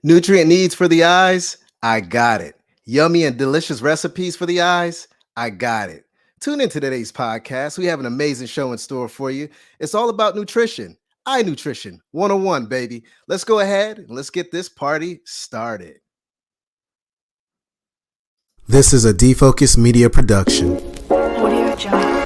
Nutrient needs for the eyes? I got it. Yummy and delicious recipes for the eyes? I got it. Tune into today's podcast. We have an amazing show in store for you. It's all about nutrition. Eye nutrition 101, baby. Let's go ahead and let's get this party started. This is a Defocus Media production. Audio Jungle.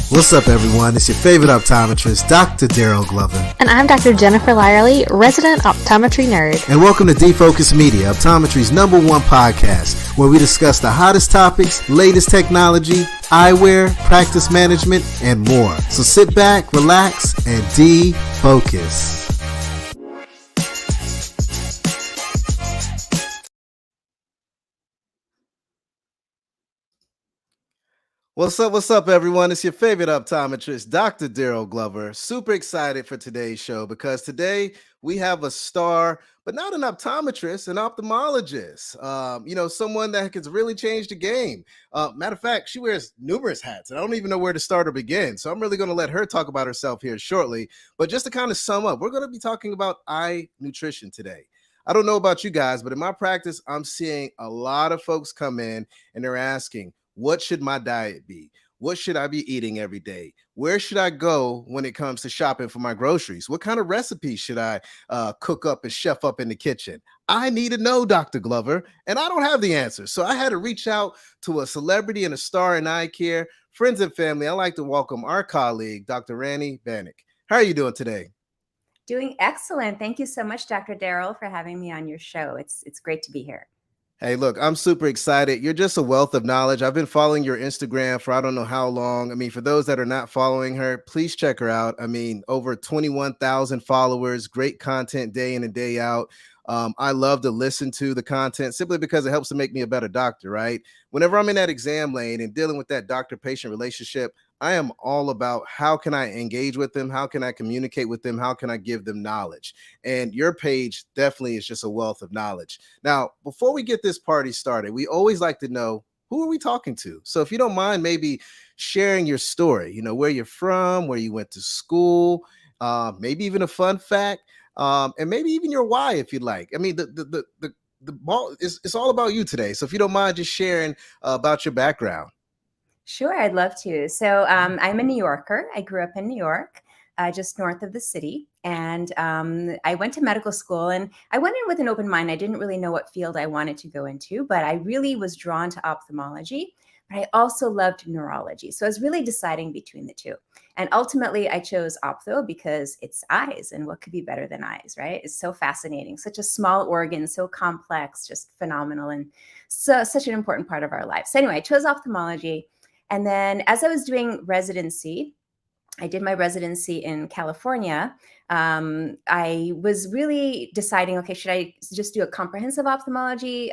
What's up, everyone? It's your favorite optometrist, Dr. Daryl Glover. And I'm Dr. Jennifer Lyerly, resident optometry nerd. And welcome to Defocus Media, optometry's #1 podcast, where we discuss the hottest topics, latest technology, eyewear, practice management, and more. So sit back, relax, and defocus. What's up, everyone? It's your favorite optometrist, Dr. Daryl Glover. Super excited for today's show because today we have a star, but not an optometrist, an ophthalmologist. Someone that has really changed the game. Matter of fact, she wears numerous hats, and I don't even know where to start or begin. So I'm really going to let her talk about herself here shortly. But just to kind of sum up, we're going to be talking about eye nutrition today. I don't know about you guys, but in my practice, I'm seeing a lot of folks come in and they're asking, what should my diet be? What should I be eating every day? Where should I go when it comes to shopping for my groceries? What kind of recipes should I cook up and chef up in the kitchen? I need to know, Dr. Glover, and I don't have the answer. So I had to reach out to a celebrity and a star in eye care, friends and family. I'd like to welcome our colleague, Dr. Rudrani Banik. How are you doing today? Doing excellent. Thank you so much, Dr. Daryl, for having me on your show. It's great to be here. Hey, look, I'm super excited. You're just a wealth of knowledge. I've been following your Instagram for I don't know how long. I mean, for those that are not following her, please check her out. I mean, over 21,000 followers, great content day in and day out. I love to listen to the content simply because it helps to make me a better doctor, right? Whenever I'm in that exam lane and dealing with that doctor-patient relationship, I am all about how can I engage with them? How can I communicate with them? How can I give them knowledge? And your page definitely is just a wealth of knowledge. Now, before we get this party started, we always like to know, who are we talking to? So if you don't mind, maybe sharing your story, where you're from, where you went to school, maybe even a fun fact, and maybe even your why, if you'd like. I mean, the ball is it's all about you today. So if you don't mind just sharing about your background. Sure, I'd love to. So I'm a New Yorker. I grew up in New York, just north of the city. And I went to medical school and I went in with an open mind. I didn't really know what field I wanted to go into, but I really was drawn to ophthalmology. But I also loved neurology. So I was really deciding between the two. And ultimately, I chose ophtho because it's eyes. And what could be better than eyes, right? It's so fascinating. Such a small organ, so complex, just phenomenal. And so such an important part of our life. So anyway, I chose ophthalmology. And then as I was doing residency, I did my residency in California. I was really deciding, okay, should I just do a comprehensive ophthalmology,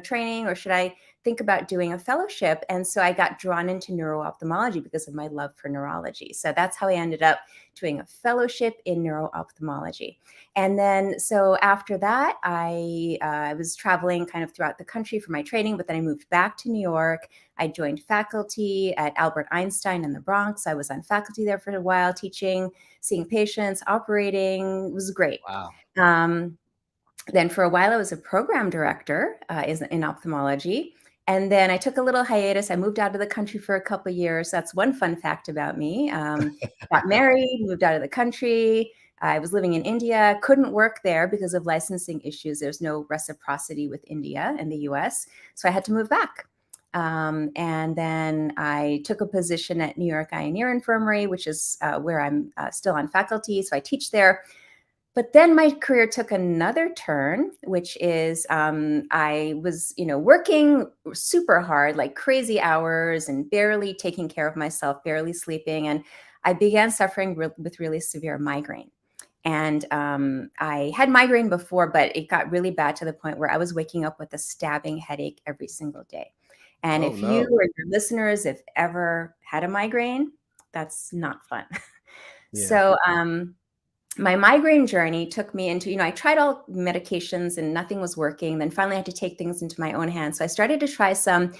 training, or should I think about doing a fellowship? And so I got drawn into neuro-ophthalmology because of my love for neurology. So that's how I ended up doing a fellowship in neuro-ophthalmology. And then, so after that, I was traveling kind of throughout the country for my training, but then I moved back to New York. I joined faculty at Albert Einstein in the Bronx. I was on faculty there for a while, teaching, seeing patients, operating. It was great. Wow. Then for a while, I was a program director in ophthalmology. And then I took a little hiatus. I moved out of the country for a couple of years. That's one fun fact about me. Got married, moved out of the country. I was living in India, couldn't work there because of licensing issues. There's no reciprocity with India and the US. So I had to move back. And then I took a position at New York Eye and Ear Infirmary, which is where I'm still on faculty. So I teach there. But then my career took another turn, which is I was, working super hard, like crazy hours and barely taking care of myself, barely sleeping. And I began suffering with really severe migraine. And I had migraine before, but it got really bad to the point where I was waking up with a stabbing headache every single day. And if you or your listeners have ever had a migraine, that's not fun. Yeah. So my migraine journey took me into, I tried all medications and nothing was working. Then finally I had to take things into my own hands. So I started to try some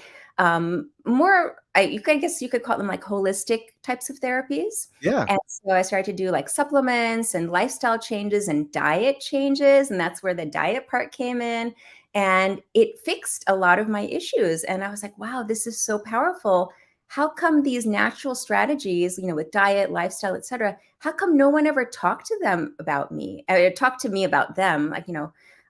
more, I guess you could call them like holistic types of therapies. Yeah. And so I started to do like supplements and lifestyle changes and diet changes. And that's where the diet part came in. And it fixed a lot of my issues. And I was like, wow, this is so powerful. How come these natural strategies, with diet, lifestyle, et cetera, how come no one ever talked to them about me, or talked to me about them? Like,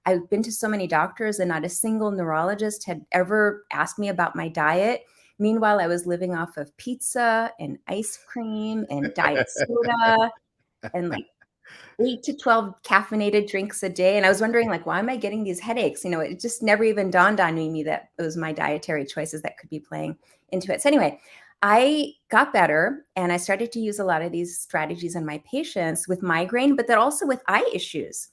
I've been to so many doctors and not a single neurologist had ever asked me about my diet. Meanwhile, I was living off of pizza and ice cream and diet soda and like 8 to 12 caffeinated drinks a day. And I was wondering, like, why am I getting these headaches? It just never even dawned on me that it was my dietary choices that could be playing into it. So anyway, I got better and I started to use a lot of these strategies in my patients with migraine, but then also with eye issues.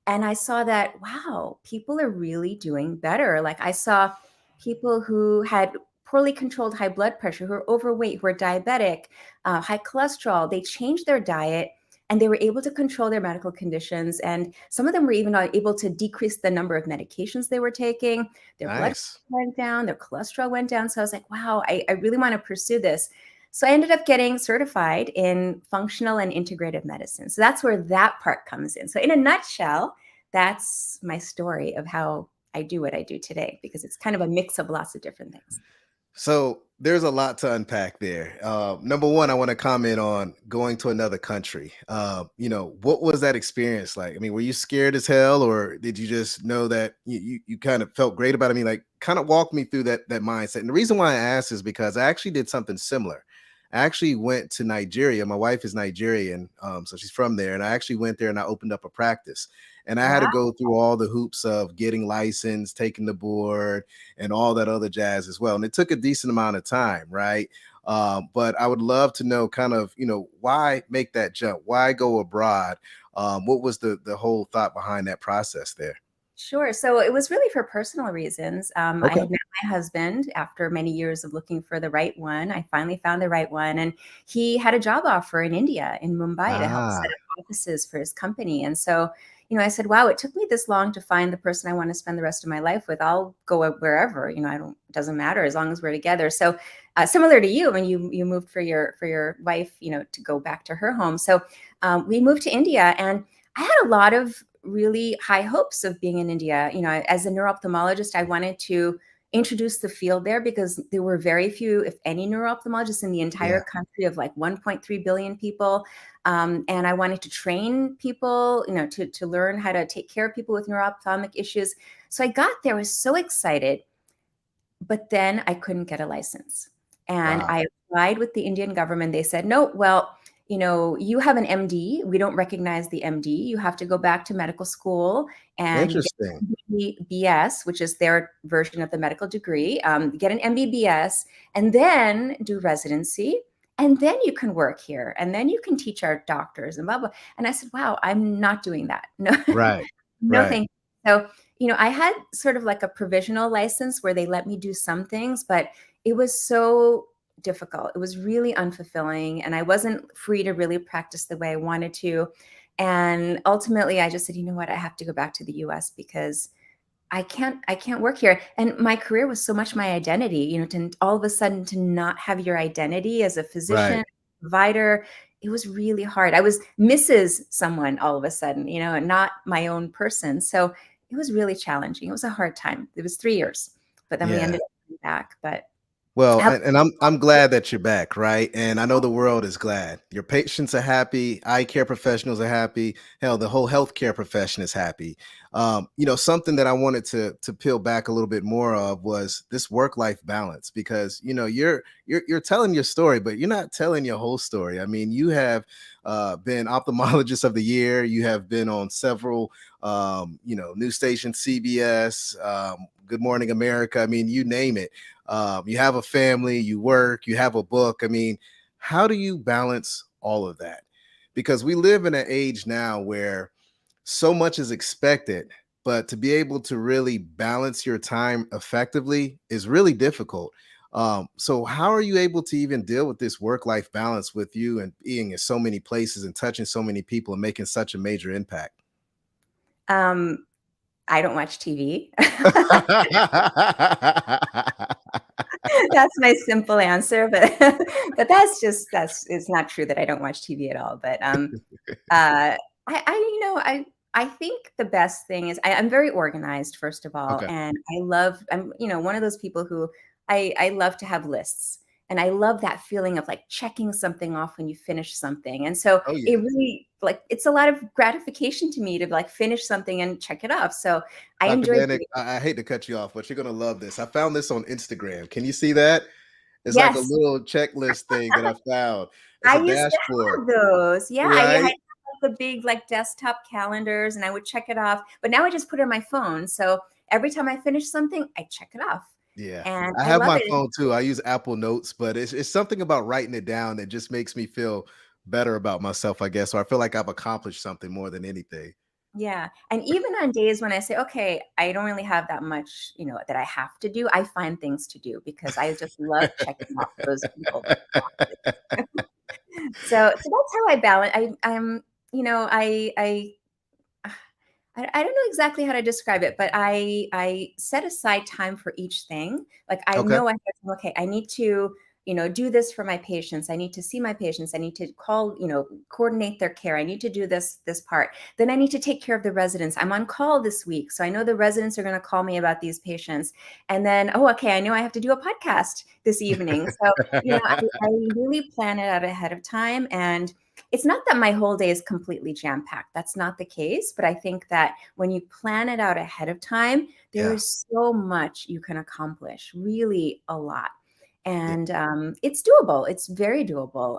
And I saw that, wow, people are really doing better. Like I saw people who had poorly controlled high blood pressure, who are overweight, who are diabetic, high cholesterol, they changed their diet and they were able to control their medical conditions. And some of them were even able to decrease the number of medications they were taking. Their blood Nice. pressure went down, their cholesterol went down. So I was like, wow, I really want to pursue this. So I ended up getting certified in functional and integrative medicine. So that's where that part comes in. So in a nutshell, that's my story of how I do what I do today, because it's kind of a mix of lots of different things. So there's a lot to unpack there. Number one, I want to comment on going to another country. What was that experience like? I mean, were you scared as hell, or did you just know that you kind of felt great about it? I mean, like, kind of walk me through that mindset. And the reason why I asked is because I actually did something similar. I actually went to Nigeria. My wife is Nigerian, so she's from there, and I actually went there and I opened up a practice. And I had to Wow. go through all the hoops of getting licensed, taking the board, and all that other jazz as well. And it took a decent amount of time, right? But I would love to know kind of, why make that jump? Why go abroad? What was the whole thought behind that process there? Sure. So it was really for personal reasons. I Okay. had met my husband after many years of looking for the right one. I finally found the right one. And he had a job offer in India, in Mumbai, to help set Ah, up offices for his company. And so, I said, wow, it took me this long to find the person I want to spend the rest of my life with. I'll go wherever, it doesn't matter as long as we're together. So similar to you, when you moved for your wife, to go back to her home. So we moved to India, and I had a lot of really high hopes of being in India. As a neuro-ophthalmologist, I wanted to introduce the field there because there were very few, if any, neuro-ophthalmologists in the yeah, entire country of like 1.3 billion people. And I wanted to train people, to learn how to take care of people with neuro-ophthalmic issues. So I got there, was so excited, but then I couldn't get a license. And wow, I applied with the Indian government. They said, no, well, you have an MD. We don't recognize the MD. You have to go back to medical school and get interesting, an MBBS, which is their version of the medical degree. Get an MBBS and then do residency. And then you can work here. And then you can teach our doctors and blah, blah. And I said, wow, I'm not doing that. No, right, no, right, thank you. So, I had sort of like a provisional license where they let me do some things, but it was so difficult. It was really unfulfilling, and I wasn't free to really practice the way I wanted to. And ultimately, I just said, you know what, I have to go back to the US because I can't work here. And my career was so much my identity, to all of a sudden to not have your identity as a physician, right. provider, it was really hard. I was Mrs. someone all of a sudden, and not my own person. So it was really challenging. It was a hard time. It was 3 years, but then we Yeah. ended up coming back. But Well, ab- and I'm glad that you're back, right? And I know the world is glad. Your patients are happy, eye care professionals are happy, hell, the whole healthcare profession is happy. Something that I wanted to peel back a little bit more of was this work-life balance because you're telling your story, but you're not telling your whole story. I mean, you have been ophthalmologist of the year, you have been on several news stations, CBS, Good Morning America. I mean, you name it. You have a family, you work, you have a book. I mean, how do you balance all of that? Because we live in an age now where so much is expected, but to be able to really balance your time effectively is really difficult. So, how are you able to even deal with this work life balance with you and being in so many places and touching so many people and making such a major impact? um, I don't watch TV. That's my simple answer, but but that's it's not true that I don't watch TV at all. But uh, I think the best thing is I'm very organized, first of all, Okay. and I'm one of those people who I love to have lists. And I love that feeling of like checking something off when you finish something. And so Oh it yeah. really like it's a lot of gratification to me to like finish something and check it off. So I Dr. enjoy Banik, doing I hate to cut you off, but you're gonna love this. I found this on Instagram. Can you see that? It's like a yes. little checklist thing that I found. It's I a used to dashboard, have those. Yeah, I had right? the big, like, desktop calendars, and I would check it off, but now I just put it on my phone, so every time I finish something, I check it off, Yeah. and I I have love my it. phone too. I use Apple Notes, but it's something about writing it down that just makes me feel better about myself, I guess, or I feel like I've accomplished something more than anything. Yeah, and even on days when I say, "Okay, I don't really have that much, that I have to do," I find things to do because I just love checking off those little boxes. So that's how I balance. I'm you know, I don't know exactly how to describe it, but I set aside time for each thing. Like I Okay. know I have, okay, I need to, do this for my patients. I need to see my patients. I need to call, coordinate their care. I need to do this part. Then I need to take care of the residents. I'm on call this week, so I know the residents are going to call me about these patients. And then, oh, okay, I know I have to do a podcast this evening. So, I really plan it out ahead of time. And it's not that my whole day is completely jam packed. That's not the case. But I think that when you plan it out ahead of time, there Yeah. is so much you can accomplish, really a lot. Yeah. And it's doable. It's very doable.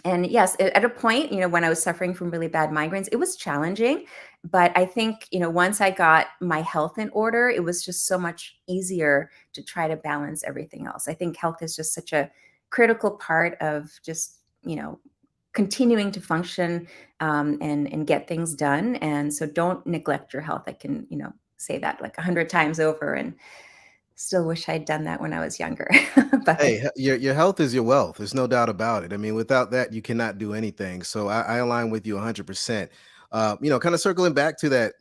And yes, at a point, when I was suffering from really bad migraines, it was challenging. But I think, once I got my health in order, it was just so much easier to try to balance everything else. I think health is just such a critical part of just, continuing to function and get things done. And so don't neglect your health. I can, say that like 100 times over and still wish I'd done that when I was younger. Hey, But your health is your wealth. There's no doubt about it. I mean, without that, you cannot do anything. So I align with you 100%. Kind of circling back to that,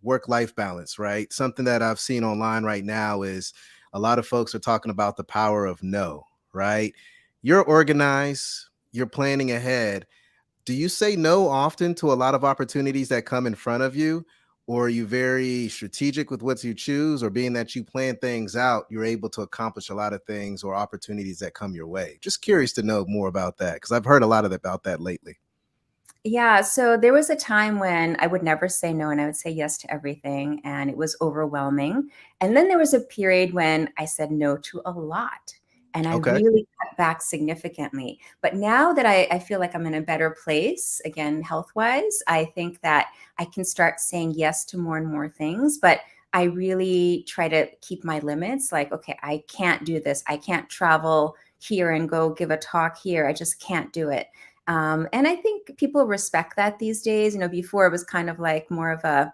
work-life balance, right? Something that I've seen online right now is a lot of folks are talking about the power of no, right? You're organized, you're planning ahead, do you say no often to a lot of opportunities that come in front of you? Or are you very strategic with what you choose? Or being that you plan things out, you're able to accomplish a lot of things or opportunities that come your way? Just curious to know more about that because I've heard a lot about that lately. yeah, so there was a time when I would never say no and I would say yes to everything, and it was overwhelming. And then there was a period when I said no to a lot and I Okay. really cut back significantly. But now that I feel like I'm in a better place, again, health wise, I think that I can start saying yes to more and more things. But I really try to keep my limits like, okay, I can't do this. I can't travel here and go give a talk here. I just can't do it. And I think people respect that these days. Before it was kind of like more of a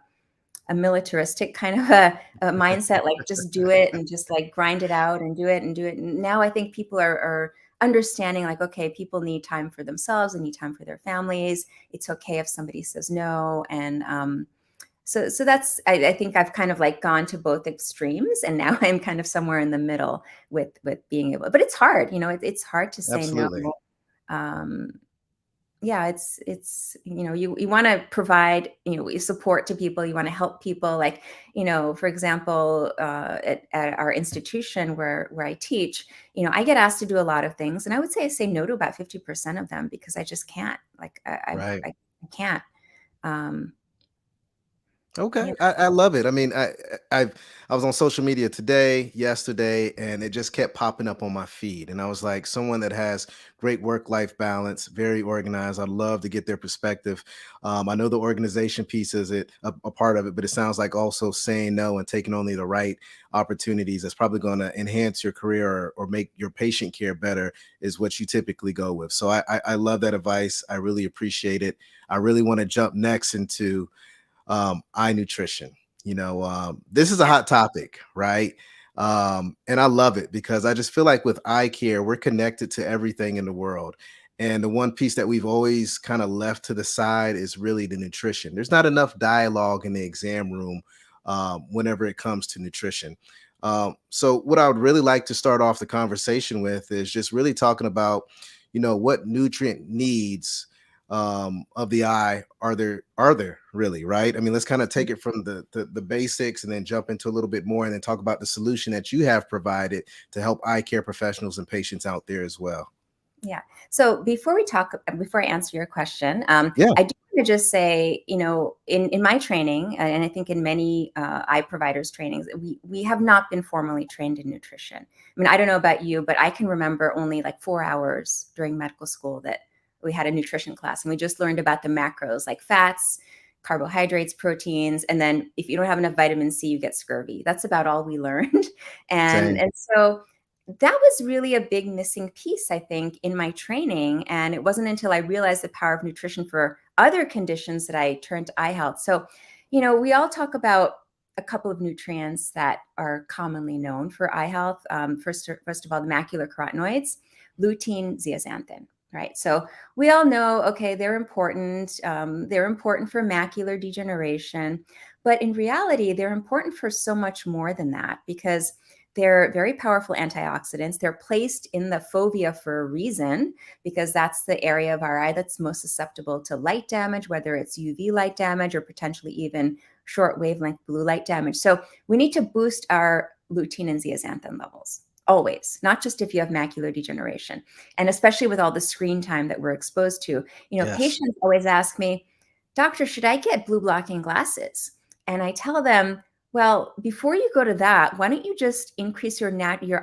militaristic kind of a mindset, like just do it and just like grind it out and do it and do it. And now I think people are understanding like, okay, people need time for themselves and need time for their families. It's okay if somebody says no. And so that's I think I've kind of like gone to both extremes, and now I'm kind of somewhere in the middle with being able. But it's hard, it's hard to say no. Absolutely. Um, yeah, it's you want to provide support to people. You want to help people, like for example, at our institution where I teach, I get asked to do a lot of things, and I would say I say no to about 50% of them because I just can't. Like Right. I can't. um Okay, you I love it. I mean, I was on social media today, yesterday, and it just kept popping up on my feed. And I was like, someone that has great work-life balance, very organized. I'd love to get their perspective. I know the organization piece is a part of it, but it sounds like also saying no and taking only the right opportunities that's probably going to enhance your career or make your patient care better is what you typically go with. So I love that advice. I really appreciate it. I really want to jump next into eye nutrition. This is a yeah. hot topic, right? And I love it because I just feel like with eye care, we're connected to everything in the world. And the one piece that we've always kind of left to the side is really the nutrition. There's not enough dialogue in the exam room whenever it comes to nutrition. So what I would really like to start off the conversation with is just really talking about, what nutrient needs of the eye are there really, right? I mean, let's kind of take it from the basics and then jump into a little bit more and then talk about the solution that you have provided to help eye care professionals and patients out there as well. Yeah. So before I answer your question, Yeah. I do want to just say, in my training, and I think in many eye providers' trainings, we have not been formally trained in nutrition. I mean, I don't know about you, but I can remember only like 4 hours during medical school that we had a nutrition class, and we just learned about the macros like fats, carbohydrates, proteins, and then if you don't have enough vitamin C, you get scurvy. That's about all we learned, and Same. and so that was really a big missing piece, I think, in my training. And it wasn't until I realized the power of nutrition for other conditions that I turned to eye health. So, we all talk about a couple of nutrients that are commonly known for eye health. First of all, the macular carotenoids, lutein, zeaxanthin. Right. So we all know, okay, they're important. They're important for macular degeneration. But in reality, they're important for so much more than that because they're very powerful antioxidants. They're placed in the fovea for a reason, because that's the area of our eye that's most susceptible to light damage, whether it's UV light damage or potentially even short wavelength blue light damage. So we need to boost our lutein and zeaxanthin levels always, not just if you have macular degeneration. And especially with all the screen time that we're exposed to, Yes. patients always ask me, "Doctor, should I get blue blocking glasses?" And I tell them, well, before you go to that, why don't you just increase your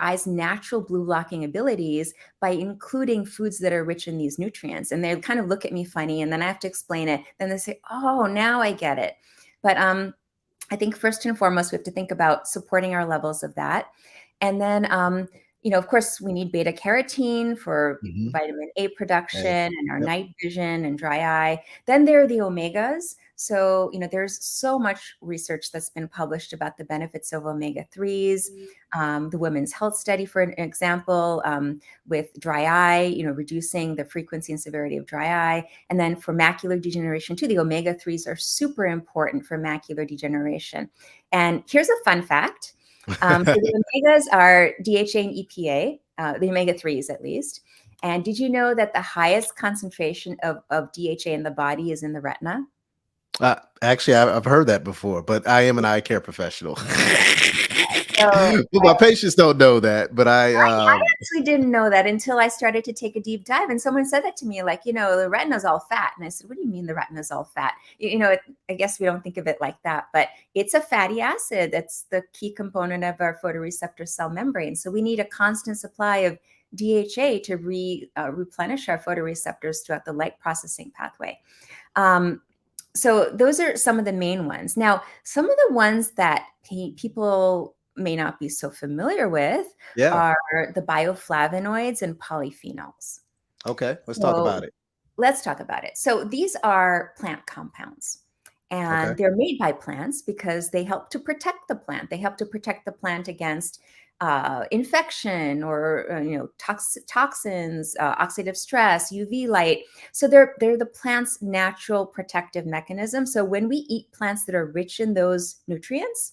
eye's natural blue blocking abilities by including foods that are rich in these nutrients? And they kind of look at me funny, and then I have to explain it. Then they say, "Oh, now I get it." But I think first and foremost, we have to think about supporting our levels of that. And then, of course, we need beta carotene for Hmm. vitamin A production Hey. and our Yep. night vision and dry eye. Then there are the omegas. So, there's so much research that's been published about the benefits of omega 3s. The Women's Health Study, for an example, with dry eye, reducing the frequency and severity of dry eye. And then for macular degeneration, too, the omega 3s are super important for macular degeneration. And here's a fun fact. So the omegas are DHA and EPA, the omega 3s at least. And did you know that the highest concentration of DHA in the body is in the retina? Actually, I've heard that before, but I am an eye care professional. Yeah. So But my patients don't know that. But I actually didn't know that until I started to take a deep dive. And someone said that to me, like, the retina's all fat. And I said, what do you mean the retina's all fat? I guess we don't think of it like that, but it's a fatty acid. That's the key component of our photoreceptor cell membrane. So we need a constant supply of DHA to replenish our photoreceptors throughout the light processing pathway. So those are some of the main ones. Now, some of the ones that people may not be so familiar with yeah. are the bioflavonoids and polyphenols. Okay. Let's talk So about it. let's talk about it. So these are plant compounds, Okay. and they're made by plants because they help to protect the plant. They help to protect the plant against infection or toxins, oxidative stress, UV light. So they're the plant's natural protective mechanism. So when we eat plants that are rich in those nutrients,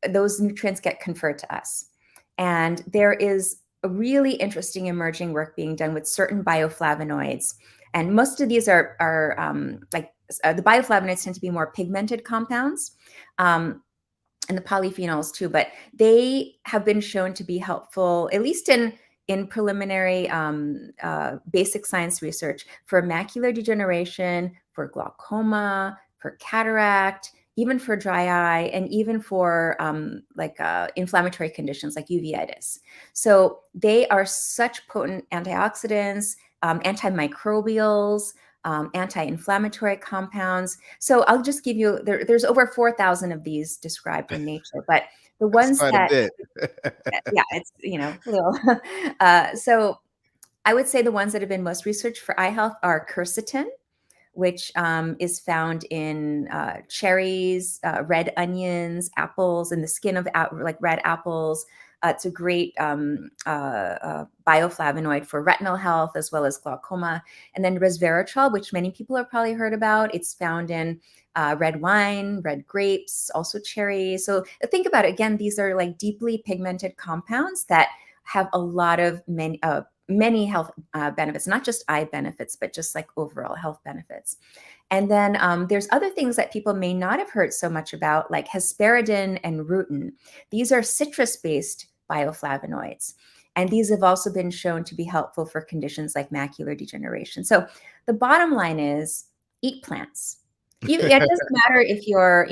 those nutrients get conferred to us. And there is a really interesting emerging work being done with certain bioflavonoids. And most of these are the bioflavonoids tend to be more pigmented compounds, and the polyphenols too, but they have been shown to be helpful, at least in preliminary basic science research, for macular degeneration, for glaucoma, for cataract, even for dry eye, and even for inflammatory conditions like uveitis. So they are such potent antioxidants, antimicrobials, anti-inflammatory compounds. So I'll just give you, there's over 4,000 of these described in nature, but the That's ones quite a that, bit. yeah, it's, little. So I would say the ones that have been most researched for eye health are quercetin, which is found in cherries, red onions, apples, and the skin of like red apples, It's a great bioflavonoid for retinal health as well as glaucoma. And then resveratrol, which many people have probably heard about. It's found in red wine, red grapes, also cherries. So think about it. Again, these are like deeply pigmented compounds that have a lot of many health benefits, not just eye benefits, but just like overall health benefits. And then there's other things that people may not have heard so much about, like hesperidin and rutin. These are citrus-based bioflavonoids. And these have also been shown to be helpful for conditions like macular degeneration. So the bottom line is eat plants. It doesn't matter if you're,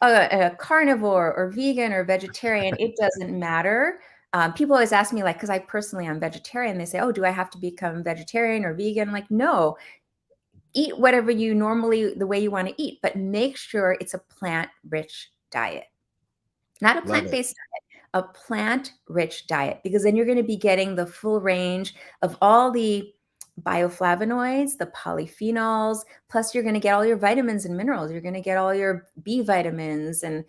a carnivore or vegan or vegetarian, it doesn't matter. People always ask me, like, because I personally am vegetarian, they say, oh, do I have to become vegetarian or vegan? I'm like, no, eat whatever you normally, the way you want to eat, but make sure it's a plant-rich diet, not a Love it. plant-based diet, a plant-rich diet, because then you're going to be getting the full range of all the bioflavonoids, the polyphenols, plus you're going to get all your vitamins and minerals. You're going to get all your B vitamins and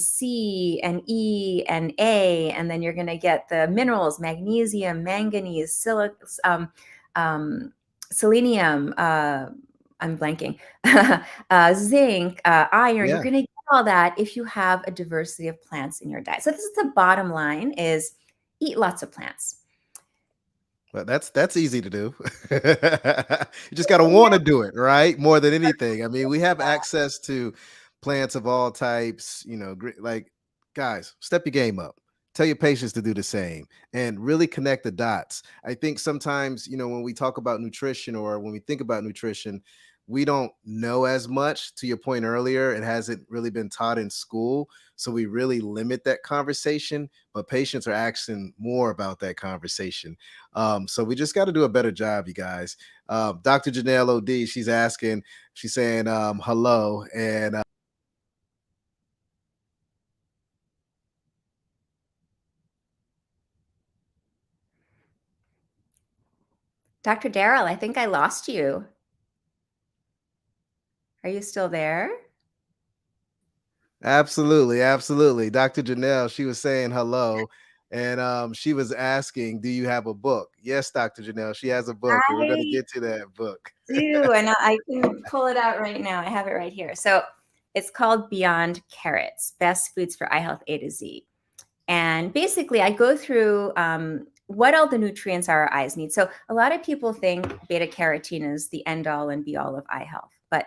C and E and A, and then you're going to get the minerals, magnesium, manganese, selenium, I'm blanking, zinc, iron. You're Yeah. going to get all that if you have a diversity of plants in your diet. So this is the bottom line: is eat lots of plants. But that's easy to do. You just got to want to do it, right? More than anything. I mean, we have access to plants of all types, like guys, step your game up. Tell your patients to do the same and really connect the dots. I think sometimes, when we talk about nutrition or when we think about nutrition, we don't know as much. To your point earlier, it hasn't really been taught in school. So we really limit that conversation, but patients are asking more about that conversation. So we just got to do a better job, you guys. Dr. Janelle OD, she's saying hello. And Dr. Daryl, I think I lost you. Are you still there? absolutely, absolutely. Dr. Janelle, she was saying hello. And she was asking, do you have a book? Yes, Dr. Janelle, she has a book, and we're going to I get to that book. do, and I can pull it out right now. I have it right here. So it's called Beyond Carrots: Best Foods for Eye Health A to Z. And basically, I go through what all the nutrients our eyes need. So a lot of people think beta carotene is the end all and be all of eye health, but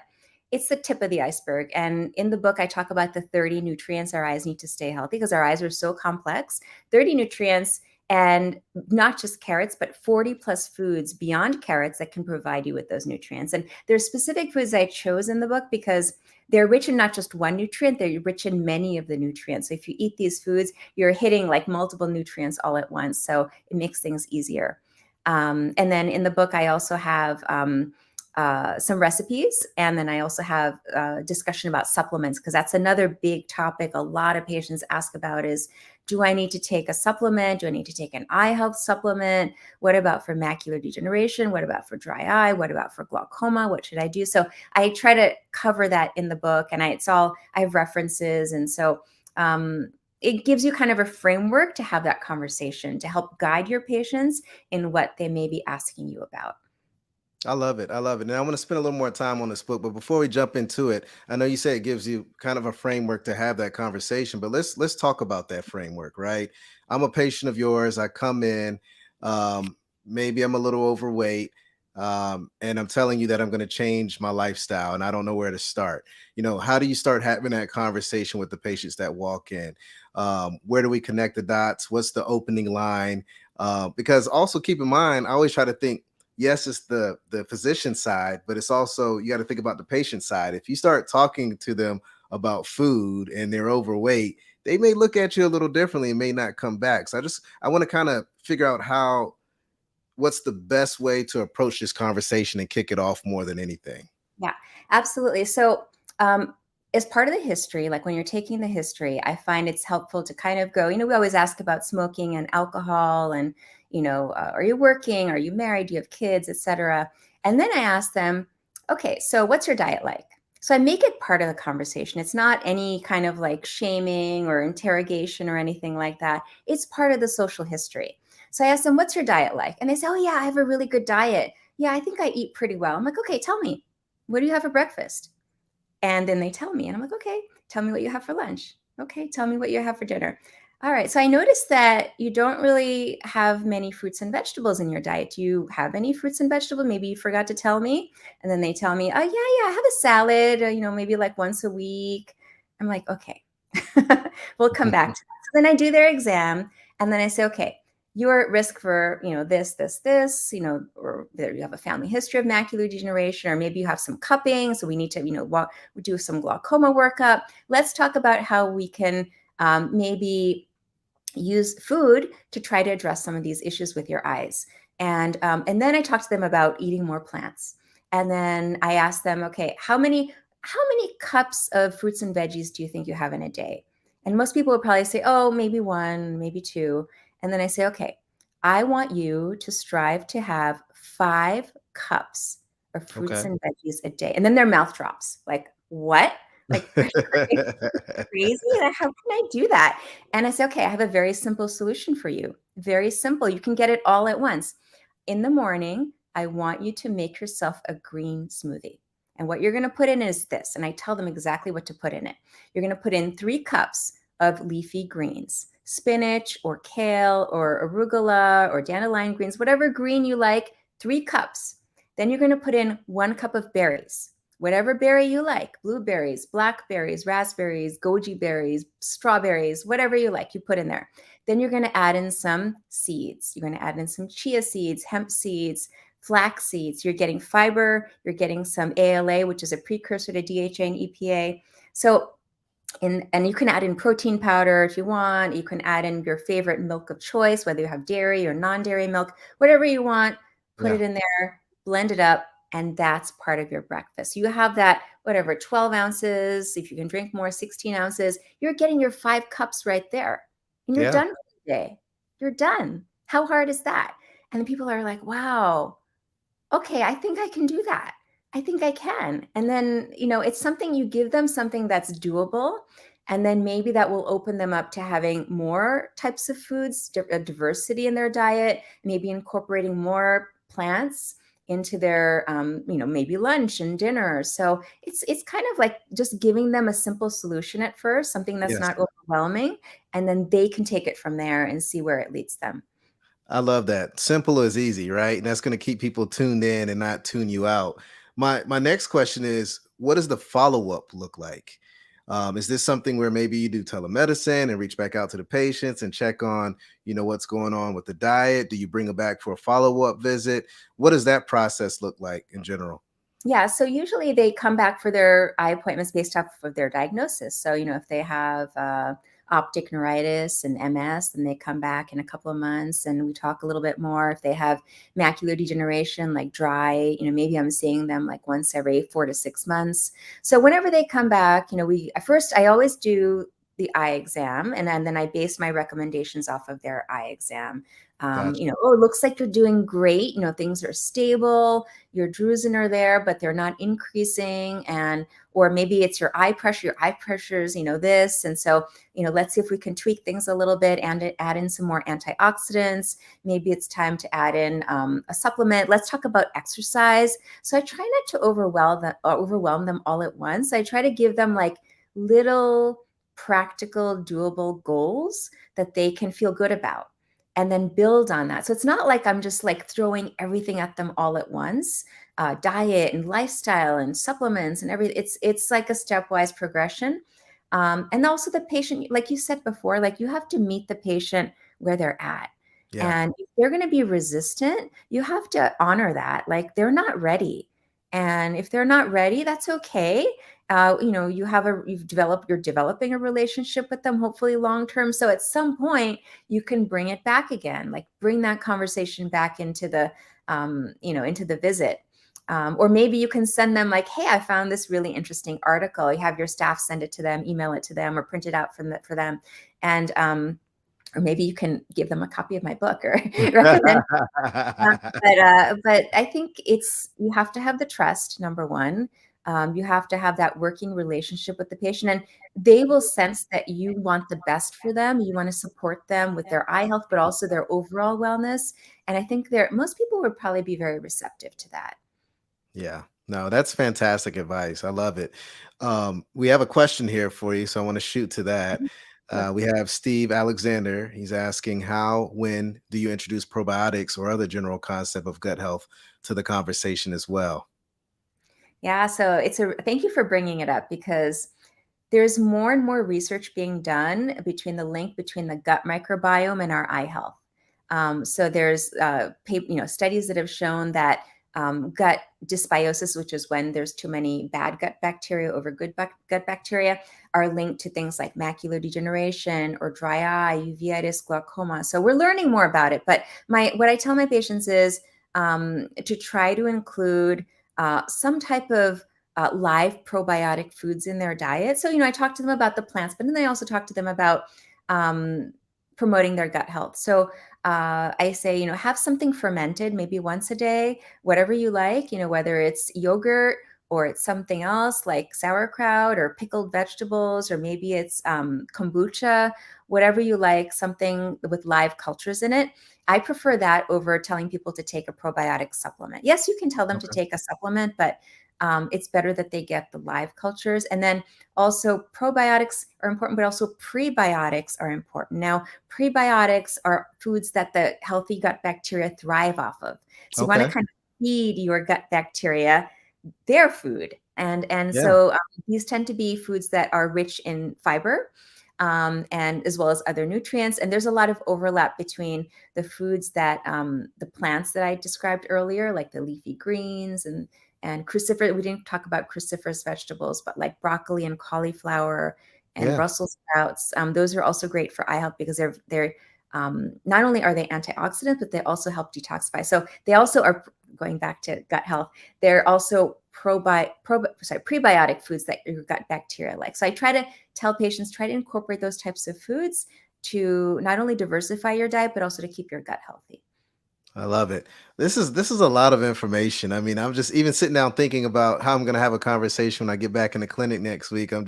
it's the tip of the iceberg. And in the book, I talk about the 30 nutrients our eyes need to stay healthy, because our eyes are so complex. 30 nutrients, and not just carrots, but 40 plus foods beyond carrots that can provide you with those nutrients. And there's specific foods I chose in the book because they're rich in not just one nutrient, they're rich in many of the nutrients. So if you eat these foods, you're hitting like multiple nutrients all at once. So it makes things easier. And then in the book, I also have some recipes. And then I also have discussion about supplements, because that's another big topic a lot of patients ask about is, do I need to take a supplement? Do I need to take an eye health supplement? What about for macular degeneration? What about for dry eye? What about for glaucoma? What should I do? So I try to cover that in the book, and I have references. And so it gives you kind of a framework to have that conversation to help guide your patients in what they may be asking you about. I love it. I love it. And I want to spend a little more time on this book, but before we jump into it, I know you say it gives you kind of a framework to have that conversation, but let's talk about that framework, right? I'm a patient of yours. I come in, maybe I'm a little overweight, and I'm telling you that I'm going to change my lifestyle, and I don't know where to start. How do you start having that conversation with the patients that walk in? Where do we connect the dots? What's the opening line? Because also keep in mind, I always try to think, yes, it's the physician side, but it's also, you got to think about the patient side. If you start talking to them about food and they're overweight, they may look at you a little differently and may not come back. So I want to kind of figure out what's the best way to approach this conversation and kick it off more than anything. Yeah, absolutely. So, as part of the history, like when you're taking the history, I find it's helpful to kind of go, we always ask about smoking and alcohol and, are you working? Are you married? Do you have kids, etc. And then I ask them, okay, so what's your diet like? So I make it part of the conversation. It's not any kind of like shaming or interrogation or anything like that. It's part of the social history. So I ask them, what's your diet like? And they say, oh, yeah, I have a really good diet. Yeah, I think I eat pretty well. I'm like, okay, tell me, what do you have for breakfast? And then they tell me, and I'm like, okay, tell me what you have for lunch. Okay, tell me what you have for dinner. All right. So I noticed that you don't really have many fruits and vegetables in your diet. Do you have any fruits and vegetables? Maybe you forgot to tell me. And then they tell me, oh, yeah, I have a salad, maybe like once a week. I'm like, okay, we'll come back to that. So then I do their exam, and then I say, okay, you're at risk for, this, or there you have a family history of macular degeneration, or maybe you have some cupping. So we need to, we do some glaucoma workup. Let's talk about how we can maybe use food to try to address some of these issues with your eyes. And then I talk to them about eating more plants. And then I ask them, okay, how many cups of fruits and veggies do you think you have in a day? And most people would probably say, oh, maybe one, maybe two. And then I say, okay, I want you to strive to have 5 cups of fruits Okay. and veggies a day. And then their mouth drops. Like, what? Like, crazy? Like, how can I do that? And I say, okay, I have a very simple solution for you. Very simple. You can get it all at once. In the morning, I want you to make yourself a green smoothie. And what you're going to put in is this. And I tell them exactly what to put in it. You're going to put in 3 cups of leafy greens, spinach or kale or arugula or dandelion greens, whatever green you like, 3 cups. Then you're going to put in 1 cup of berries, whatever berry you like, blueberries, blackberries, raspberries, goji berries, strawberries, whatever you like, you put in there. Then you're going to add in some seeds. You're going to add in some chia seeds, hemp seeds, flax seeds. You're getting fiber. You're getting some ALA, which is a precursor to DHA and EPA. So, and you can add in protein powder if you want. You can add in your favorite milk of choice, whether you have dairy or non-dairy milk, whatever you want, put Yeah. it in there, blend it up, and that's part of your breakfast. You have that, whatever, 12 ounces. If you can drink more, 16 ounces. You're getting your 5 cups right there. And you're Yeah. done for the day. You're done. How hard is that? And people are like, wow, okay, I think I can do that. I think I can. And then, it's something you give them something that's doable. And then maybe that will open them up to having more types of foods, a diversity in their diet, maybe incorporating more plants into their, maybe lunch and dinner. So it's kind of like just giving them a simple solution at first, something that's Yes. not overwhelming, and then they can take it from there and see where it leads them. I love that. Simple is easy, right? And that's going to keep people tuned in and not tune you out. My next question is, what does the follow-up look like? Is this something where maybe you do telemedicine and reach back out to the patients and check on, what's going on with the diet? Do you bring them back for a follow-up visit? What does that process look like in general? Yeah, so usually they come back for their eye appointments based off of their diagnosis. So, if they have optic neuritis and MS, then they come back in a couple of months and we talk a little bit more. If they have macular degeneration, like dry, maybe I'm seeing them like once every 4 to 6 months. So whenever they come back, I always do the eye exam, and then I base my recommendations off of their eye exam. Gotcha. Oh, it looks like you're doing great. Things are stable, your drusen are there, but they're not increasing. Or maybe it's your eye pressure's, this. And so, let's see if we can tweak things a little bit and add in some more antioxidants. Maybe it's time to add in a supplement. Let's talk about exercise. So I try not to overwhelm them all at once. I try to give them like little practical, doable goals that they can feel good about, and then build on that. So it's not like I'm just like throwing everything at them all at once. Diet and lifestyle and supplements and everything. It's like a stepwise progression. And also the patient, like you said before, like you have to meet the patient where they're at. Yeah. And if they're going to be resistant, you have to honor that. Like, they're not ready. And if they're not ready, that's okay. You're developing a relationship with them, hopefully long term. So at some point, you can bring it back again, like bring that conversation back into the visit. Or maybe you can send them like, hey, I found this really interesting article. You have your staff send it to them, email it to them, or print it out for them. And, or maybe you can give them a copy of my book or recommend. But I think you have to have the trust, number one. You have to have that working relationship with the patient, and they will sense that you want the best for them. You want to support them with their eye health, but also their overall wellness. And I think most people would probably be very receptive to that. Yeah. No, that's fantastic advice. I love it. We have a question here for you, so I want to shoot to that. Mhm. Sure. We have Steve Alexander. He's asking when do you introduce probiotics or other general concept of gut health to the conversation as well? Yeah, so thank you for bringing it up, because there's more and more research being done between the link between the gut microbiome and our eye health. So there's studies that have shown that gut dysbiosis, which is when there's too many bad gut bacteria over good gut bacteria, are linked to things like macular degeneration or dry eye, uveitis, glaucoma. So we're learning more about it. But what I tell my patients is to try to include some type of live probiotic foods in their diet. So, I talk to them about the plants, but then I also talk to them about um, promoting their gut health. So, I say, have something fermented maybe once a day, whatever you like, whether it's yogurt or it's something else like sauerkraut or pickled vegetables, or maybe it's kombucha, whatever you like, something with live cultures in it. I prefer that over telling people to take a probiotic supplement. Yes, you can tell them to Okay. take a supplement, but it's better that they get the live cultures. And then also, probiotics are important, but also prebiotics are important. Now, prebiotics are foods that the healthy gut bacteria thrive off of. So you want to Okay. kind of feed your gut bacteria their food. And Yeah. so these tend to be foods that are rich in fiber, and as well as other nutrients. And there's a lot of overlap between the foods that the plants that I described earlier, like the leafy greens and cruciferous. We didn't talk about cruciferous vegetables, but like broccoli and cauliflower and Yeah. Brussels sprouts. Those are also great for eye health, because they're not only are they antioxidants, but they also help detoxify. So they also are, going back to gut health, they're also prebiotic foods that your gut bacteria like. So I try to tell patients, try to incorporate those types of foods to not only diversify your diet, but also to keep your gut healthy. I love it. This is a lot of information. I mean, I'm just even sitting down thinking about how I'm going to have a conversation when I get back in the clinic next week. I'm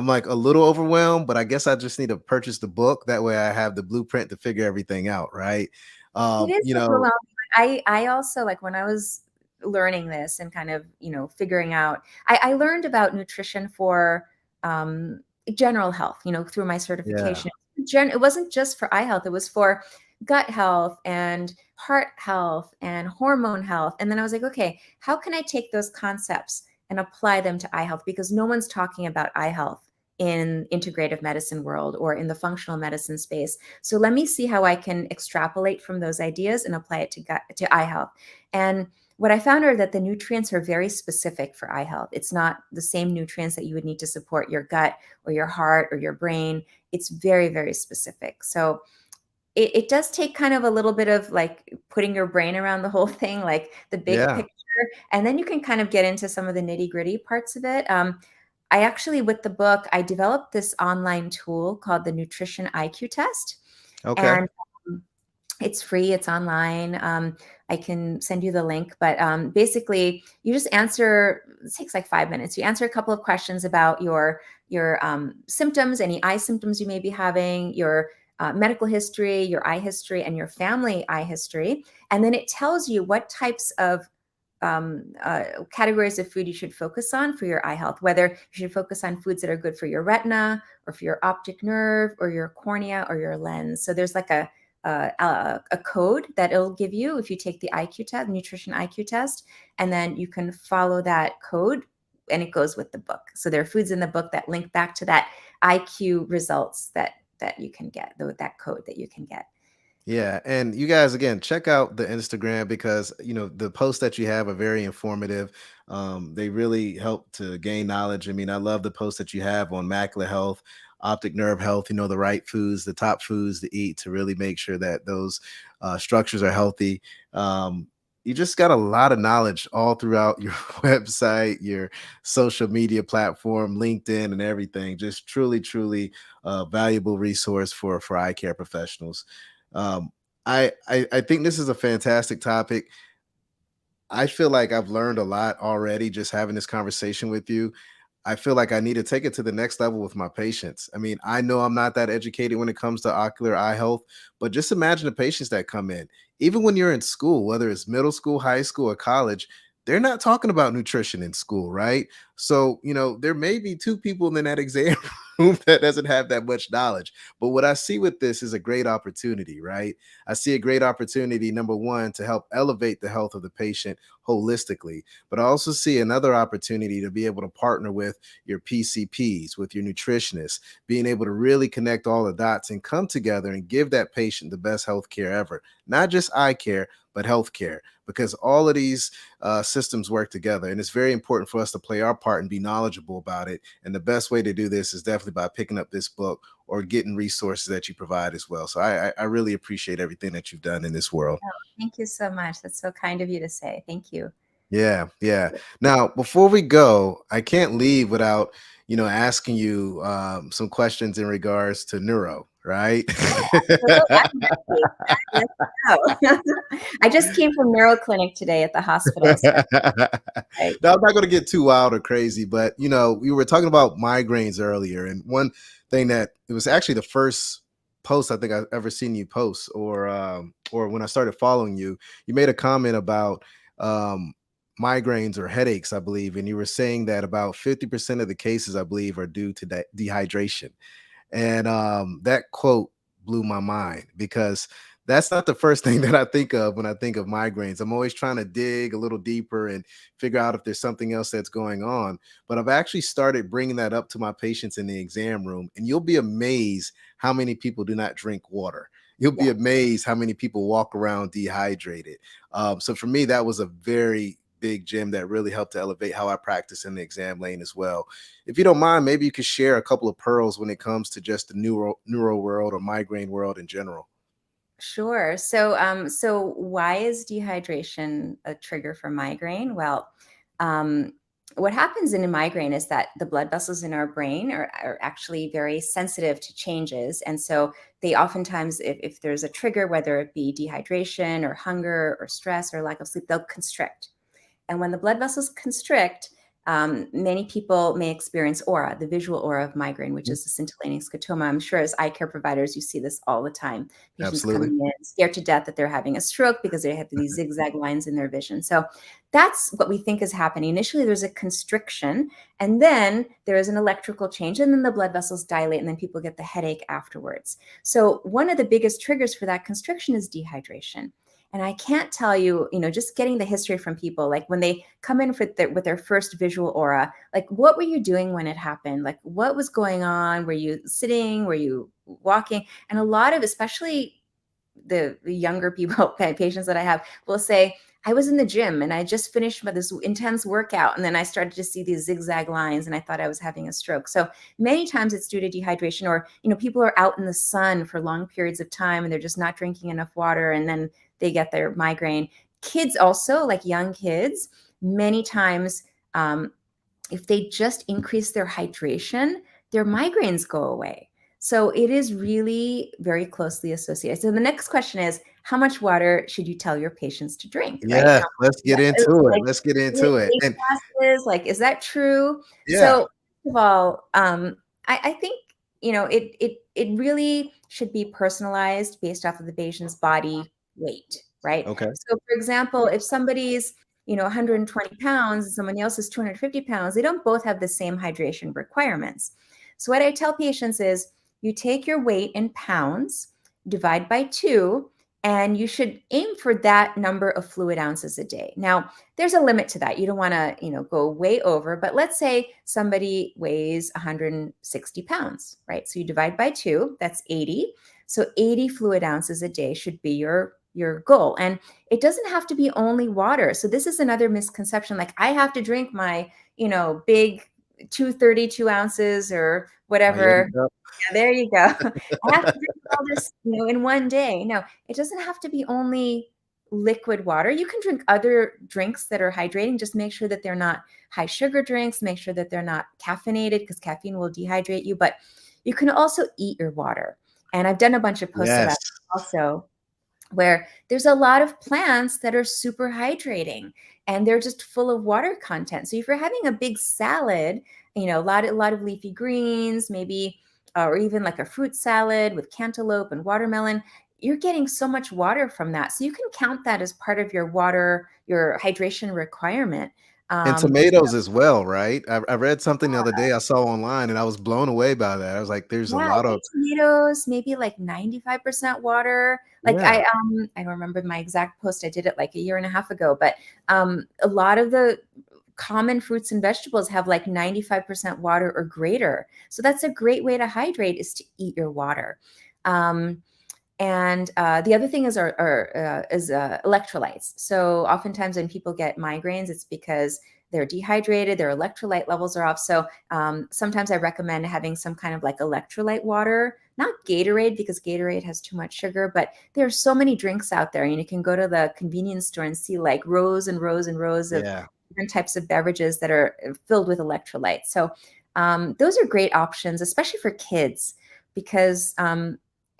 like a little overwhelmed, but I guess I just need to purchase the book. That way I have the blueprint to figure everything out, right? It is You know, overwhelming. I also, like, when I was learning this and kind of, figuring out, I learned about nutrition for um, general health, through my yeah. certification. It wasn't just for eye health, it was for gut health and heart health and hormone health. And then I was like, okay, how can I take those concepts and apply them to eye health? Because no one's talking about eye health in integrative medicine world or in the functional medicine space. So let me see how I can extrapolate from those ideas and apply it to eye health. And what I found are that the nutrients are very specific for eye health. It's not the same nutrients that you would need to support your gut or your heart or your brain. It's very, very specific. So it does take kind of a little bit of like putting your brain around the whole thing, like the big Yeah. picture, and then you can kind of get into some of the nitty gritty parts of it. I actually, with the book, I developed this online tool called the Nutrition IQ Test, Okay. and um, it's free. It's online. I can send you the link, but basically, you just answer. It takes like 5 minutes. You answer a couple of questions about your symptoms, any eye symptoms you may be having, your medical history, your eye history, and your family eye history, and then it tells you what types of categories of food you should focus on for your eye health, whether you should focus on foods that are good for your retina or for your optic nerve or your cornea or your lens. So there's like a code that it'll give you if you take the IQ test, nutrition IQ test, and then you can follow that code and it goes with the book. So there are foods in the book that link back to that IQ results that you can get, that code that you can get. Yeah, and you guys again check out the Instagram because the posts that you have are very informative. They really help to gain knowledge. I mean, I love the posts that you have on macular health, optic nerve health. The right foods, the top foods to eat to really make sure that those structures are healthy. You just got a lot of knowledge all throughout your website, your social media platform, LinkedIn, and everything. Just truly, truly valuable resource for eye care professionals. Um, I think this is a fantastic topic. I feel like I've learned a lot already just having this conversation with you. I feel like I need to take it to the next level with my patients. I mean, I know I'm not that educated when it comes to ocular eye health, but just imagine the patients that come in. Even when you're in school, whether it's middle school, high school, or college, they're not talking about nutrition in school, right? So, there may be two people in that exam room that doesn't have that much knowledge. But what I see with this is a great opportunity, right? I see a great opportunity, number one, to help elevate the health of the patient holistically, but I also see another opportunity to be able to partner with your PCPs, with your nutritionists, being able to really connect all the dots and come together and give that patient the best health care ever, not just eye care, but health care, because all of these systems work together. And it's very important for us to play our part and be knowledgeable about it. And the best way to do this is definitely by picking up this book or getting resources that you provide as well. So I really appreciate everything that you've done in this world. Oh, thank you so much. That's so kind of you to say. Thank you. Yeah, yeah. Now, before we go, I can't leave without, asking you some questions in regards to neuro, right? So I'm ready. Let's go. I just came from neuro clinic today at the hospital. So, right. Now, I'm not going to get too wild or crazy, but we were talking about migraines earlier, and one thing that it was actually the first post I think I've ever seen you post, or when I started following you, you made a comment about migraines or headaches, I believe, and you were saying that about 50% of the cases, I believe, are due to dehydration. And that quote blew my mind because that's not the first thing that I think of when I think of migraines. I'm always trying to dig a little deeper and figure out if there's something else that's going on. But I've actually started bringing that up to my patients in the exam room, and you'll be amazed how many people do not drink water. You'll be Yeah. amazed how many people walk around dehydrated. So for me, that was a very big gem that really helped to elevate how I practice in the exam lane as well. If you don't mind, maybe you could share a couple of pearls when it comes to just the neuro world or migraine world in general. Sure. So why is dehydration a trigger for migraine? Well, um, what happens in a migraine is that the blood vessels in our brain are actually very sensitive to changes. And so they oftentimes, if there's a trigger, whether it be dehydration or hunger or stress or lack of sleep, they'll constrict. And when the blood vessels constrict, many people may experience aura, the visual aura of migraine, which is the scintillating scotoma. I'm sure as eye care providers, you see this all the time. Patients Absolutely. coming in scared to death that they're having a stroke because they have these zigzag lines in their vision. So that's what we think is happening. Initially, there's a constriction, and then there is an electrical change, and then the blood vessels dilate, and then people get the headache afterwards. So one of the biggest triggers for that constriction is dehydration. And I can't tell you, just getting the history from people, like when they come in with their first visual aura, like what were you doing when it happened? Like what was going on? Were you sitting? Were you walking? And a lot of, especially the younger people, patients that I have, will say, I was in the gym and I just finished this intense workout. And then I started to see these zigzag lines and I thought I was having a stroke. So many times it's due to dehydration, or, people are out in the sun for long periods of time and they're just not drinking enough water. And then they get their migraine. Kids also, like young kids, many times, if they just increase their hydration, their migraines go away. So it is really very closely associated. So the next question is, how much water should you tell your patients to drink, right? Yes, let's get into it. Like Let's get into it. 8 And glasses, like, is that true? yeah, So first of all, I think, it really should be personalized based off of the patient's body weight, right? okay. So for example, if somebody's 120 pounds and someone else is 250 pounds, they don't both have the same hydration requirements. So what I tell patients is you take your weight in pounds, divide by 2, and you should aim for that number of fluid ounces a day. Now, there's a limit to that. You don't want to, go way over, but let's say somebody weighs 160 pounds, right? So you divide by 2, that's 80. So 80 fluid ounces a day should be your goal. And it doesn't have to be only water. So this is another misconception. Like I have to drink my, big 232 ounces or Oh, there whatever. you go. Yeah, there you go. I have to drink all this, in one day. No, it doesn't have to be only liquid water. You can drink other drinks that are hydrating. Just make sure that they're not high sugar drinks. Make sure that they're not caffeinated because caffeine will dehydrate you. But you can also eat your water. And I've done a bunch of posts about Yes. it also. where there's a lot of plants that are super hydrating and they're just full of water content. So if you're having a big salad, a lot of leafy greens, maybe, or even like a fruit salad with cantaloupe and watermelon, you're getting so much water from that. So you can count that as part of your hydration requirement. And Um, tomatoes as well, right? I read something the other day I saw online, and I was blown away by that. I was like, "There's a Yeah, I lot of." think tomatoes, maybe like 95% water. Like Yeah. I don't remember my exact post. I did it like a year and a half ago, but a lot of the common fruits and vegetables have like 95% water or greater. So that's a great way to hydrate, is to eat your water. Um, and the other thing is electrolytes. So oftentimes when people get migraines, it's because they're dehydrated, their electrolyte levels are off. So sometimes I recommend having some kind of like electrolyte water, not Gatorade because Gatorade has too much sugar, but there are so many drinks out there. And you can go to the convenience store and see like rows and rows and rows of Yeah. different types of beverages that are filled with electrolytes. So those are great options, especially for kids, because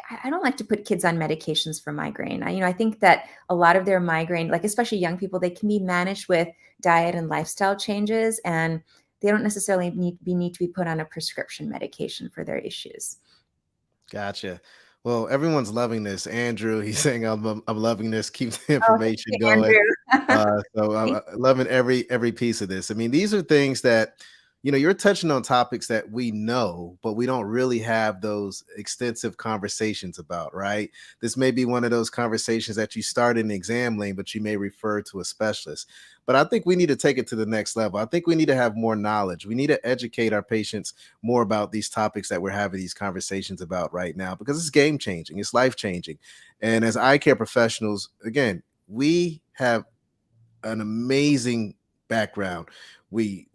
I don't like to put kids on medications for migraine. I think that a lot of their migraine, like especially young people, they can be managed with diet and lifestyle changes, and they don't necessarily need to be put on a prescription medication for their issues. Gotcha. Well, everyone's loving this. Andrew, he's saying, I'm loving this. Keep the Oh, thank information you, going." Andrew. So I'm Thank loving every piece of this. I mean, these are things that, you're touching on topics that we know, but we don't really have those extensive conversations about, right? This may be one of those conversations that you start in the exam lane, but you may refer to a specialist. But I think we need to take it to the next level. I think we need to have more knowledge. We need to educate our patients more about these topics that we're having these conversations about right now, because it's game changing, it's life changing. And as eye care professionals, again, we have an amazing background. We've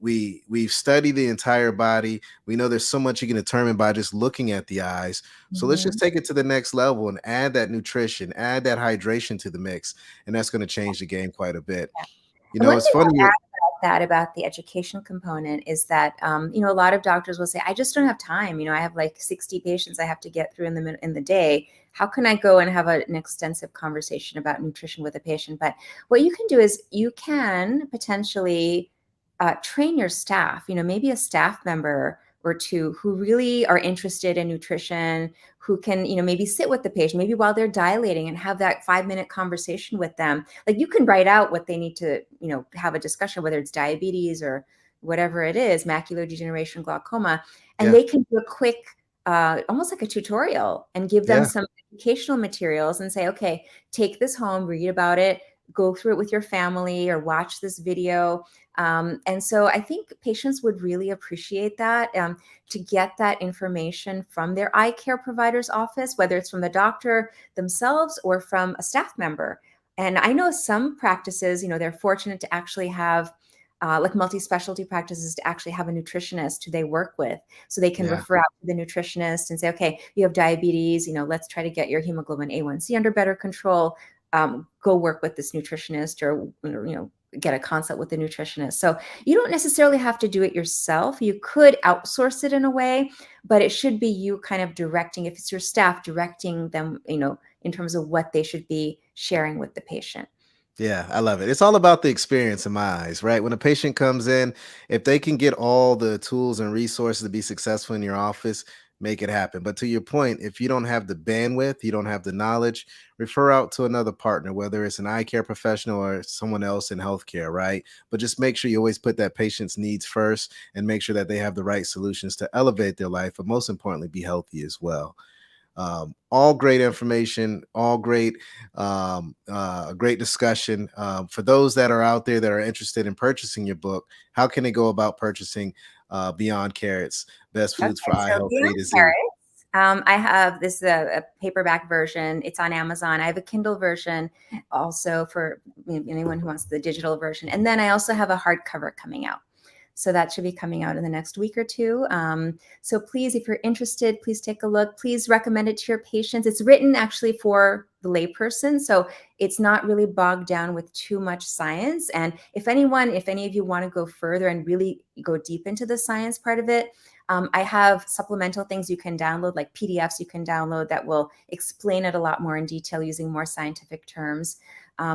studied the entire body. We know there's so much you can determine by just looking at the eyes. So let's just Mhm. take it to the next level and add that nutrition, add that hydration to the mix, and that's going to change the game quite a bit. And one It's thing funny. I'll add about that, about the education component, is that a lot of doctors will say, "I just don't have time. I have like 60 patients I have to get through in the day. How can I go and have an extensive conversation about nutrition with a patient?" But what you can do is you can potentially train your staff. Maybe a staff member or two who really are interested in nutrition, who can, maybe sit with the patient, maybe while they're dilating, and have that 5-minute conversation with them. Like, you can write out what they need to, have a discussion, whether it's diabetes or whatever it is, macular degeneration, glaucoma, and Yeah, they can do a quick, almost like a tutorial, and give them yeah, some educational materials and say, okay, take this home, read about it, go through it with your family, or watch this video. And so I think patients would really appreciate that, to get that information from their eye care provider's office, whether it's from the doctor themselves or from a staff member. And I know some practices, they're fortunate to actually have, like multi-specialty practices, to actually have a nutritionist who they work with, so they can yeah. refer out to the nutritionist and say, okay, you have diabetes, let's try to get your hemoglobin A1C under better control. Go work with this nutritionist, or get a consult with the nutritionist. So you don't necessarily have to do it yourself. You could outsource it in a way, but it should be you kind of directing, if it's your staff, directing them, in terms of what they should be sharing with the patient. Yeah, I love it. It's all about the experience in my eyes, right? When a patient comes in, if they can get all the tools and resources to be successful in your office, make it happen. But to your point, if you don't have the bandwidth, you don't have the knowledge, refer out to another partner, whether it's an eye care professional or someone else in healthcare, right? But just make sure you always put that patient's needs first, and make sure that they have the right solutions to elevate their life, but most importantly, be healthy as well. All great information, all great discussion. For those that are out there that are interested in purchasing your book, how can they go about purchasing Beyond Carrots, Best Okay, Foods for Eye so Health A Beyond to Z? Carrots, I have this, a paperback version. It's on Amazon. I have a Kindle version also for anyone who wants the digital version, and then I also have a hardcover coming out. So that should be coming out in the next week or two. So please, if you're interested, please take a look. Please recommend it to your patients. It's written actually for the layperson, so it's not really bogged down with too much science. And if any of you want to go further and really go deep into the science part of it, I have supplemental things you can download, like PDFs you can download that will explain it a lot more in detail using more scientific terms.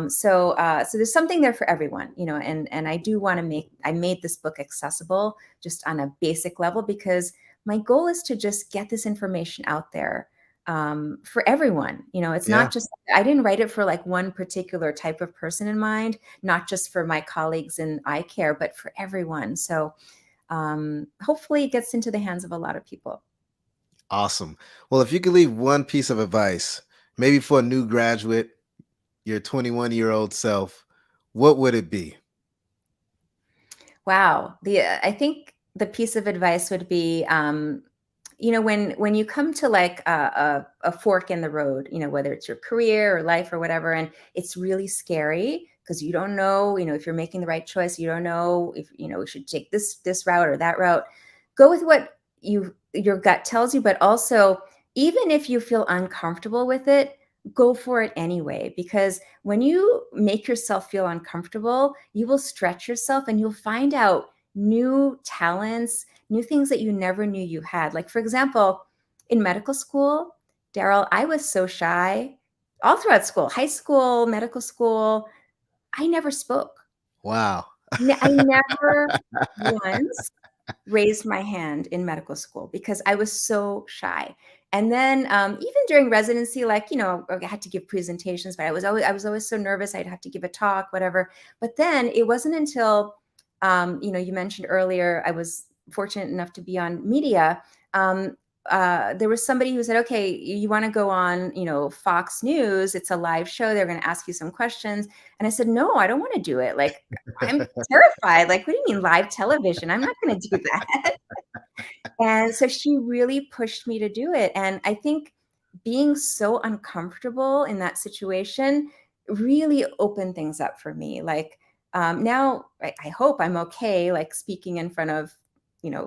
So there's something there for everyone, and I do want to I made this book accessible just on a basic level, because my goal is to just get this information out there for everyone. It's not just, I didn't write it for like one particular type of person in mind, not just for my colleagues in eye care, but for everyone. So hopefully it gets into the hands of a lot of people. Awesome. Well, if you could leave one piece of advice, maybe for a new graduate, your 21-year-old self, what would it be? Wow. I think the piece of advice would be, when you come to like a fork in the road, whether it's your career or life or whatever, and it's really scary because you don't know, if you're making the right choice, you don't know if, we should take this route or that route. Go with what your gut tells you, but also, even if you feel uncomfortable with it, go for it anyway, because when you make yourself feel uncomfortable, you will stretch yourself and you'll find out new talents, new things that you never knew you had. Like, for example, in medical school, Daryl, I was so shy all throughout school, high school, medical school. I never spoke. Wow. I never once raised my hand in medical school because I was so shy. And then even during residency, like, I had to give presentations, but I was always so nervous. I'd have to give a talk, whatever. But then it wasn't until, you mentioned earlier, I was fortunate enough to be on media. There was somebody who said, okay, you want to go on, Fox News, it's a live show. They're going to ask you some questions. And I said, no, I don't want to do it. Like, I'm terrified. Like, what do you mean live television? I'm not going to do that. And so she really pushed me to do it. And I think being so uncomfortable in that situation really opened things up for me. Like, now I hope I'm okay, like speaking in front of,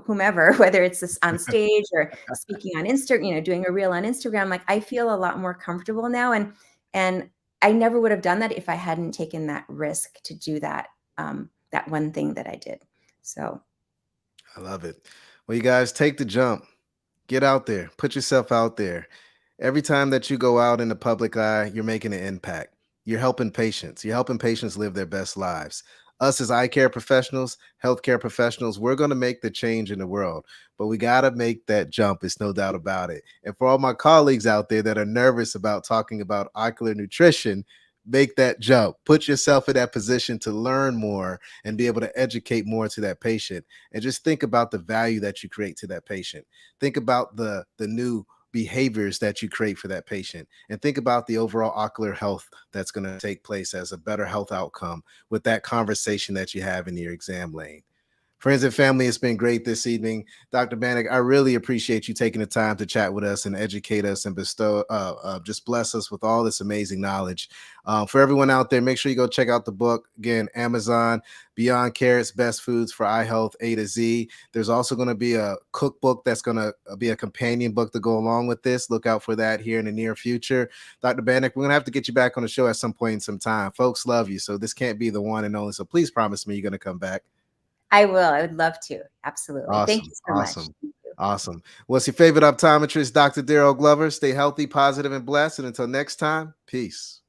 whomever, whether it's this on stage or speaking on Instagram, doing a reel on Instagram. Like, I feel a lot more comfortable now. And I never would have done that if I hadn't taken that risk to do that, that one thing that I did. So. I love it. Well, you guys, take the jump. Get out there. Put yourself out there. Every time that you go out in the public eye, you're making an impact. You're helping patients. You're helping patients live their best lives. Us as eye care professionals, healthcare professionals, we're going to make the change in the world, but we got to make that jump. It's no doubt about it. And for all my colleagues out there that are nervous about talking about ocular nutrition, make that jump. Put yourself in that position to learn more and be able to educate more to that patient. And just think about the value that you create to that patient. Think about the new behaviors that you create for that patient, and think about the overall ocular health that's going to take place as a better health outcome with that conversation that you have in your exam lane. Friends and family, it's been great this evening. Dr. Banik, I really appreciate you taking the time to chat with us and educate us and bestow, just bless us with all this amazing knowledge. For everyone out there, make sure you go check out the book. Again, Amazon, Beyond Carrots, Best Foods for Eye Health A to Z. There's also going to be a cookbook that's going to be a companion book to go along with this. Look out for that here in the near future. Dr. Banik, we're going to have to get you back on the show at some point in some time. Folks love you, so this can't be the one and only. So please promise me you're going to come back. I will. I would love to. Absolutely. Awesome. Thank you so much. Awesome. What's your favorite optometrist, Dr. Daryl Glover? Stay healthy, positive, and blessed. And until next time, peace.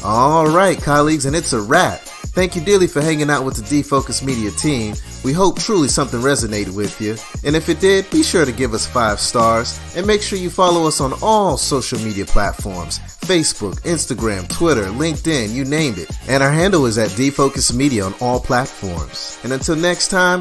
All right, colleagues, and it's a wrap. Thank you dearly for hanging out with the D-Focus Media team. We hope truly something resonated with you. And if it did, be sure to give us 5 stars. And make sure you follow us on all social media platforms. Facebook, Instagram, Twitter, LinkedIn, you named it. And our handle is at D-Focus Media on all platforms. And until next time,